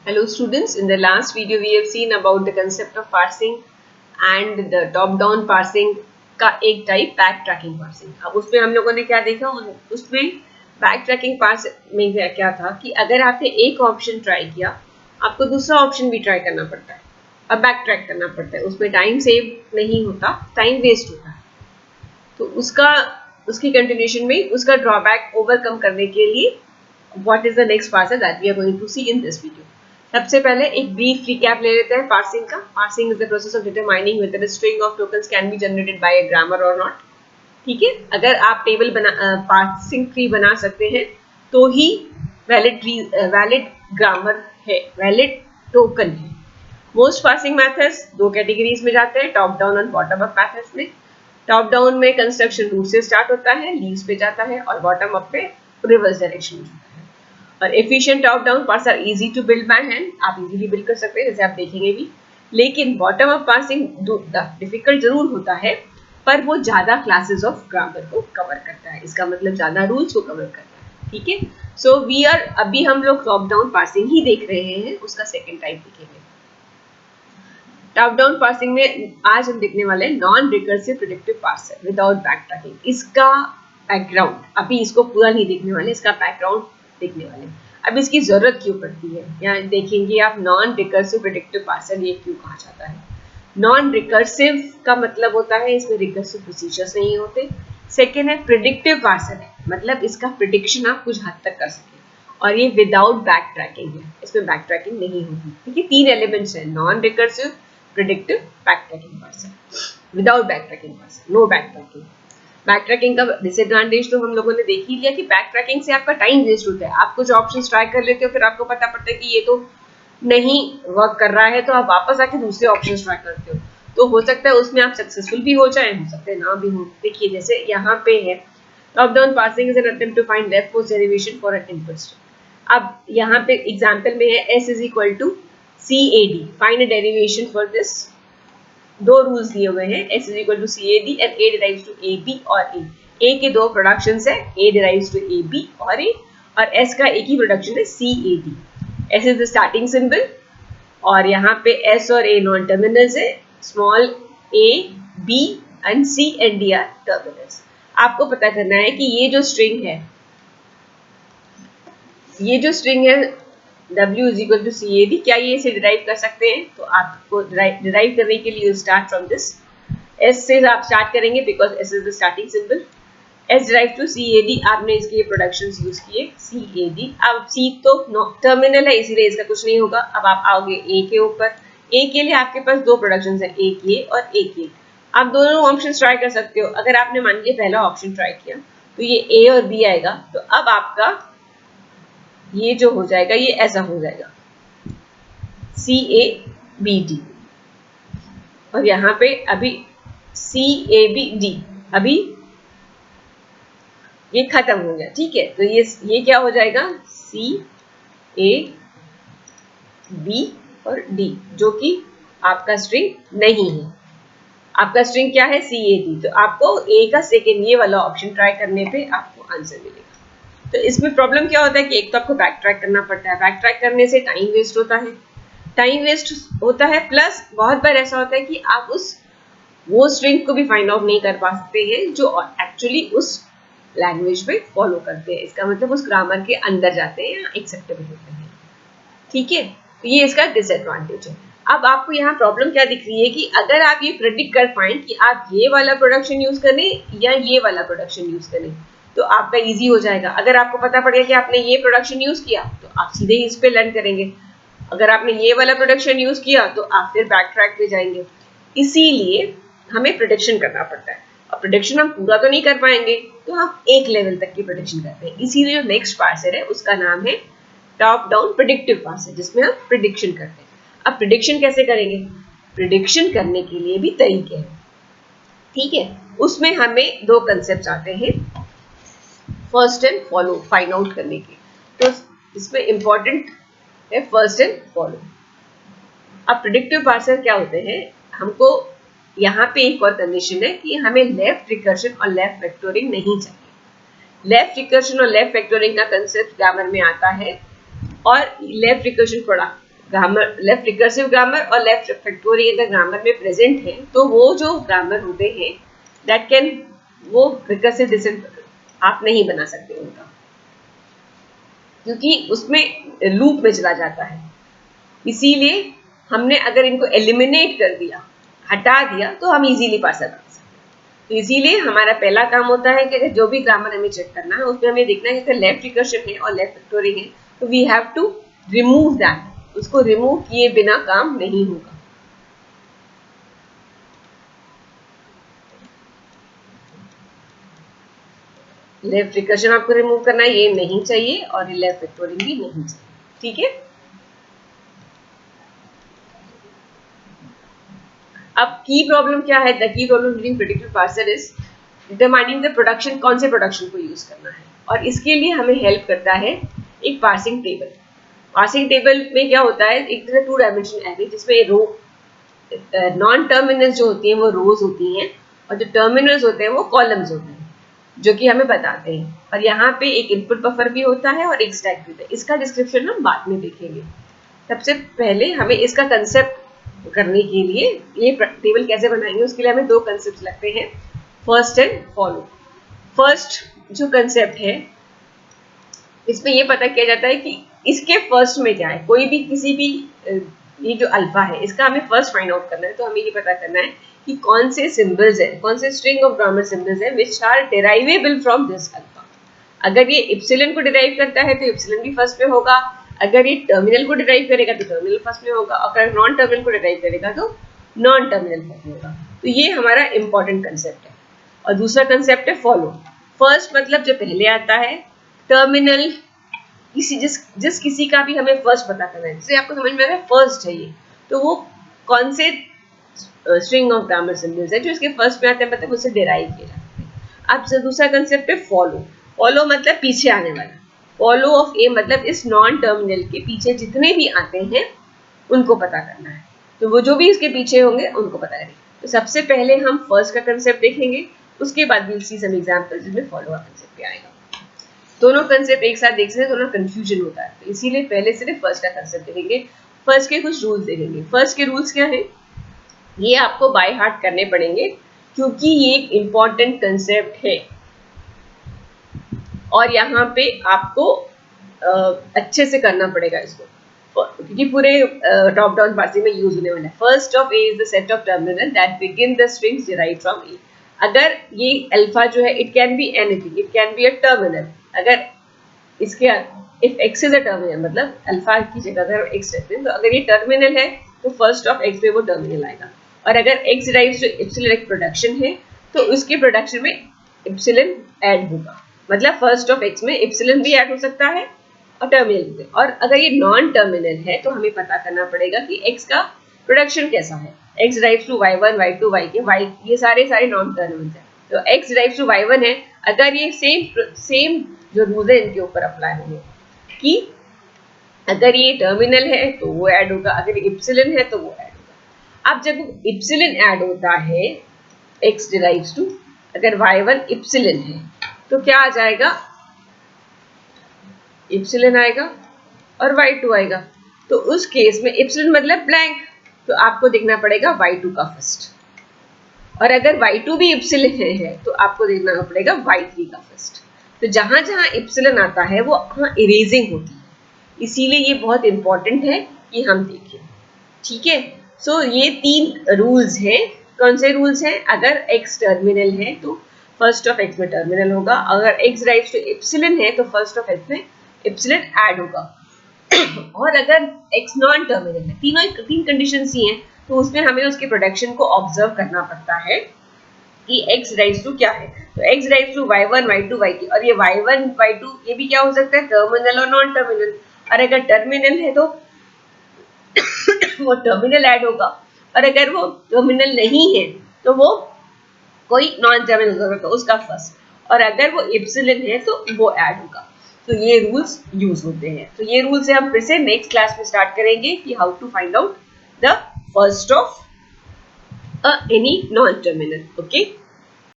Hello students, in the last video we have seen about the concept of parsing and the top down parsing का एक type back tracking parsing. अब उसमें हम लोगों ने क्या देखा, उसमें बैक ट्रैकिंग पार्स में क्या था कि अगर आपने एक ऑप्शन ट्राई किया, आपको दूसरा ऑप्शन भी ट्राई करना पड़ता है, अब बैक ट्रैक करना पड़ता है, उसमें टाइम सेव नहीं होता, टाइम वेस्ट होता है। तो उसकी कंटिन्यूशन में उसका ड्रॉबैक ओवरकम करने के लिए what is the next parser that we are going to see in this video. सबसे पहले एक ब्रीफ रिकैप ले लेते हैं पार्सिंग का। Parsing is the process of determining whether a string of tokens can be generated by a grammar और not. ठीक है, अगर आप टेबल पार्सिंग ट्री बना सकते हैं तो ही वैलिड ग्रामर है, वैलिड टोकन है। मोस्ट पार्सिंग मेथड्स दो कैटेगरीज में जाते हैं, टॉप डाउन और बॉटम अप मेथड्स में। टॉप डाउन में कंस्ट्रक्शन रूट से स्टार्ट होता है, लीव्स पे जाता है, और बॉटम अप पे रिवर्स डायरेक्शन में जाता है। और efficient top down parser easy to build by hand, आप इजीली बिल्ड कर सकते हैं जैसे आप देखेंगे भी। लेकिन बॉटम अप पार्सिंग डिफिकल्ट जरूर होता है, पर वो ज्यादा क्लासेस ऑफ ग्रामर को कवर करता है, इसका मतलब ज्यादा रूल्स को कवर करता है। ठीक है, सो अभी हम लोग टॉप डाउन पार्सिंग ही देख रहे हैं, उसका सेकेंड टाइप देखेंगे। टॉप डाउन पार्सिंग में आज हम देखने वाले हैं non recursive predictive parser without back trekking. इसका बैकग्राउंड अभी इसको पूरा नहीं देखने वाले, इसका बैकग्राउंड देखने वाले। अब इसकी जरूरत क्यों पड़ती है, यहाँ देखेंगे आप नॉन रिकर्सिव प्रेडिक्टिव पार्सर ये क्यों कहा जाता है। नॉन रिकर्सिव का मतलब होता है इसमें रिकर्सिव प्रोसीजर्स नहीं होते। सेकेंड है प्रेडिक्टिव पार्सर है, मतलब इसका प्रिडिक्शन आप कुछ हद तक कर सके, और ये विदाउट बैक ट्रैकिंग है, इसमें बैक ट्रैकिंग नहीं होगी। ठीक है, तीन एलिमेंट्स है, non recursive, predictive, back tracking parser. Without back tracking parser, no back tracking. Back tracking का डिसएडवांटेज तो हम लोगों ने देख ही लिया कि बैक ट्रैकिंग से आपका टाइम वेस्ट होता है। आप कुछ ऑप्शंस ट्राई कर लेते हो, फिर आपको पता पड़ता है कि ये तो नहीं वर्क कर रहा है, तो आप वापस आके दूसरे ऑप्शंस ट्राई करते हो, तो हो सकता है उसमें आप सक्सेसफुल भी हो जाए, हो सकता है ना भी हो। देखिए जैसे यहाँ पे है, top down parsing is an attempt to find left most derivation for an input string. अब यहाँ पे एग्जांपल में है s is equal to CAD, find a derivation for this. दो रूल्स दिए हुए हैं, s is equal to CAD and a derives to AB और A के दो प्रोडक्शंस है, A डिराइव्स टू AB और A, और S का एक ही प्रोडक्शन है CAD। S is the starting symbol, और यहाँ पे S और A नॉन टर्मिनल्स है, small a, b and C and D are terminals. आपको पता करना है कि ये जो स्ट्रिंग है W is equal to CAD, क्या ये इसे डिराइव कर सकते हैं? तो आपको डिराइव करने के लिए स्टार्ट फ्रॉम दिस S से आप स्टार्ट करेंगे, because S is the starting symbol. S derive to CAD, आपने इसके लिए प्रोडक्शंस यूज किए CAD। अब C तो टर्मिनल है, इसीलिए इसका कुछ नहीं होगा। अब आप आओगे A के ऊपर, A के लिए आपके पास दो प्रोडक्शंस है, A के और A के। आप दोनों ऑप्शन ट्राई कर सकते हो। अगर आपने मान लिया पहला ऑप्शन ट्राई किया तो ये A और B आएगा, तो अब आपका ये जो हो जाएगा ये ऐसा हो जाएगा CABD, और यहाँ पे अभी CABD, अभी ये खत्म हो गया। ठीक है, तो ये क्या हो जाएगा CAB और D, जो कि आपका स्ट्रिंग नहीं है। आपका स्ट्रिंग क्या है CAD, तो आपको A का सेकेंड ये वाला ऑप्शन ट्राई करने पे आपको आंसर मिलेगा। तो इसमें प्रॉब्लम क्या होता है कि एक तो आपको बैक ट्रैक करना पड़ता है, बैक ट्रैक करने से टाइम वेस्ट होता है, प्लस बहुत बार ऐसा होता है कि आप वो स्ट्रिंग को भी फाइंड आउट नहीं कर पा सकते हैं जो एक्चुअली उस लैंग्वेज में फॉलो करते हैं, इसका मतलब उस ग्रामर के अंदर जाते हैं या एक्सेप्टेबल होते हैं। ठीक है, तो ये इसका डिसएडवांटेज है। अब आपको यहाँ प्रॉब्लम क्या दिख रही है कि अगर आप ये प्रेडिक्ट कर पाए कि आप ये वाला प्रोडक्शन यूज करें या ये वाला प्रोडक्शन यूज करें, तो आपका इजी हो जाएगा। अगर आपको पता पड़ गया कि आपने ये प्रोडक्शन यूज किया, तो आप सीधे ही इस पे लर्न करेंगे। अगर आपने ये वाला प्रोडक्शन यूज किया, तो आप फिर बैक ट्रैक पे जाएंगे। इसीलिए हमें प्रेडिक्शन करना पड़ता है, और प्रेडिक्शन हम पूरा तो नहीं कर पाएंगे, तो हम एक लेवल तक की प्रेडिक्शन करते हैं। इसीलिए जो नेक्स्ट पार्सर है उसका नाम है टॉप डाउन प्रेडिक्टिव पार्सर, जिसमें हम प्रेडिक्शन करते हैं। अब प्रेडिक्शन कैसे करेंगे? प्रेडिक्शन करने के लिए भी तरीके हैं। ठीक है, उसमें हमें दो कंसेप्ट आते हैं, first and follow, find out करने के। तो इसमें इंपॉर्टेंट है फर्स्ट एंड फॉलो। अब प्रेडिक्टिव पार्सर क्या होते हैं, हमको यहाँ पे एक और कंडीशन है कि हमें लेफ्ट रिकर्शन और लेफ्ट वेक्टोरिंग नहीं चाहिए। लेफ्ट रिकर्शन और लेफ्ट वेक्टोरिंग का कंसेप्ट ग्रामर में आता है, और left recursion grammar, left recursive grammar और लेफ्ट फैक्टोरियल अगर ग्रामर में प्रेजेंट है तो वो जो ग्रामर होते हैं दैट कैन, वो रिकर्सिव डिसेंट आप नहीं बना सकते उनका, क्योंकि उसमें लूप में चला जाता है। इसीलिए हमने अगर इनको एलिमिनेट कर दिया, हटा दिया, तो हम इजीली पार्सर बना सकते हैं। तो इसीलिए हमारा पहला काम होता है कि अगर जो भी ग्रामर हमें चेक करना है उसमें हमें देखना है कि लेफ्ट रिकर्शन है और लेफ्ट फैक्टोरियल है, तो we have to remove that. उसको रिमूव किए बिना काम नहीं होगा। लेफ्ट रिकर्शन आपको रिमूव करना है, ये नहीं चाहिए, और ये लेफ्ट फैक्टोरियल भी नहीं चाहिए। ठीक है, अब की प्रॉब्लम क्या है? The key problem during predictive parser is determining the production, कौन से प्रोडक्शन को यूज करना है, और इसके लिए हमें हेल्प करता है एक पार्सिंग टेबल। पार्सिंग टेबल में क्या होता है, एक तरह 2 डायमेंशनल एरे जिसमें रो, नॉन टर्मिनल्स जो होती हैं वो रोज होती हैं, और जो टर्मिनल्स होते हैं वो कॉलम्स होते हैं जो कि हमें बताते हैं। और यहाँ पे एक इनपुट बफर भी होता है और एक स्टैक भी होता है। इसका डिस्क्रिप्शन हम बाद में देखेंगे। सबसे पहले हमें इसका कंसेप्ट करने के लिए, ये टेबल कैसे बनाएंगे उसके लिए हमें 2 कंसेप्ट लगते हैं, फर्स्ट एंड फॉलो। फर्स्ट जो कंसेप्ट है इसमें ये पता किया जाता है कि इसके फर्स्ट में क्या है। कोई भी किसी भी, ये जो अल्फा है इसका हमें फर्स्ट फाइंड आउट करना है, तो हमें ये पता करना है कि कौन से सिंबल्स हैं, कौन से स्ट्रिंग ऑफ ग्रामर सिंबल्स हैं which are derivable from this alpha. अगर ये इप्सिलन को डिराइव करता है तो इप्सिलन भी फर्स्ट में होगा, अगर ये टर्मिनल को डिराइव करेगा तो टर्मिनल फर्स्ट में होगा, अगर नॉन टर्मिनल को डिराइव करेगा तो नॉन टर्मिनल फर्स्ट में होगा। तो ये हमारा इंपॉर्टेंट कंसेप्ट है। और दूसरा कंसेप्ट है फॉलो। फर्स्ट मतलब जो पहले आता है, टर्मिनल किसी जिस किसी का भी हमें फर्स्ट पता करना है, जैसे आपको समझ में आ रहा है फर्स्ट है ये, तो वो कौन से स्ट्रिंग ऑफ ग्रामर सिंबल्स है जो इसके फर्स्ट में आते हैं, मतलब उससे डिराइव किए जाते हैं। अब दूसरा कंसेप्ट है फॉलो। फॉलो मतलब पीछे आने वाला। फॉलो ऑफ ए मतलब इस नॉन टर्मिनल के पीछे जितने भी आते हैं उनको पता करना है, तो वो जो भी इसके पीछे होंगे उनको पता करेंगे। तो सबसे पहले हम फर्स्ट का कंसेप्ट देखेंगे, उसके बाद विल सी सम एग्जांपल जिसमें फॉलो का कंसेप्ट भी आएगा। दोनों कंसेप्ट एक साथ देखने से थोड़ा कंफ्यूजन होता है, तो इसीलिए पहले सिर्फ फर्स्ट का कंसेप्ट देखेंगे। फर्स्ट के कुछ रूल्स देखेंगे। फर्स्ट के रूल्स क्या है, ये आपको बाय हार्ट करने पड़ेंगे क्योंकि ये एक इम्पॉर्टेंट कंसेप्ट है और यहाँ पे आपको अच्छे से करना पड़ेगा इसको, क्योंकि पूरे टॉप डाउन पार्सिंग में यूज होने वाला है। First of A is the set of terminal that begin the strings derived from A. अगर ये अल्फा जो है, it can be anything, it can be a terminal. अगर इसके if X is a terminal, मतलब अल्फा की जगह अगर एक्स रखते हैं, तो अगर ये टर्मिनल है तो फर्स्ट ऑफ एक्स में वो टर्मिनल आएगा। और अगर एक्स डिराइव्स जो इप्सिलन एक प्रोडक्शन है तो उसके प्रोडक्शन में इप्सिलन ऐड होगा, मतलब फर्स्ट ऑफ एक्स में इप्सिलन भी ऐड हो सकता है और टर्मिनल भी। और अगर ये नॉन टर्मिनल है तो हमें पता करना पड़ेगा कि एक्स का प्रोडक्शन कैसा है। X derives to y1 y2 yk y, ये सारे नॉन टर्मिनल है। तो एक्स डिराइव्स टू y1 है, अगर ये सेम जो रूल है इनके ऊपर अप्लाई होंगे कि अगर ये टर्मिनल है तो वो ऐड होगा, अगर इप्सिलन है तो वो ऐड होगा। अब जब इप्सिलन ऐड होता है, x डिराइव्स टू, अगर y1 इप्सिलन है तो क्या आ जाएगा, इप्सिलन आएगा और y2 आएगा। तो उस केस में इप्सिलन मतलब ब्लैंक, तो आपको देखना पड़ेगा y2 का फर्स्ट, और अगर y2 भी इप्सिलन है तो आपको देखना पड़ेगा y3 का फर्स्ट। तो जहां जहां इप्सिलन आता है वो वहां इरेजिंग होती है, इसीलिए ये बहुत इंपॉर्टेंट है कि हम देखें। ठीक है, सो ये 3 रूल्स हैं। कौन से रूल्स हैं, अगर x टर्मिनल है तो फर्स्ट ऑफ x में टर्मिनल होगा, अगर x राइज टू इप्सिलन है तो फर्स्ट ऑफ x में इप्सिलन ऐड होगा और अगर x नॉन टर्मिनल है, तीन कंडीशंस ही हैं, तो उसमें हमें उसके प्रोडक्शन को ऑब्जर्व करना पड़ता है कि x राइज टू क्या है। तो x rise to y1 y2 yk, और ये y1 y2 ये भी क्या हो सकता है, टर्मिनल और नॉन टर्मिनल। और अगर टर्मिनल है तो वो टर्मिनल ऐड होगा, और अगर वो टर्मिनल नहीं है तो वो कोई नॉन टर्मिनल होगा, उसका फर्स्ट, और अगर वो इप्सिलन है तो वो ऐड होगा। तो ये रूल्स यूज होते हैं। तो ये रूल्स हम फिर से नेक्स्ट क्लास में स्टार्ट करेंगे कि how to find out the first of any non terminal. Okay.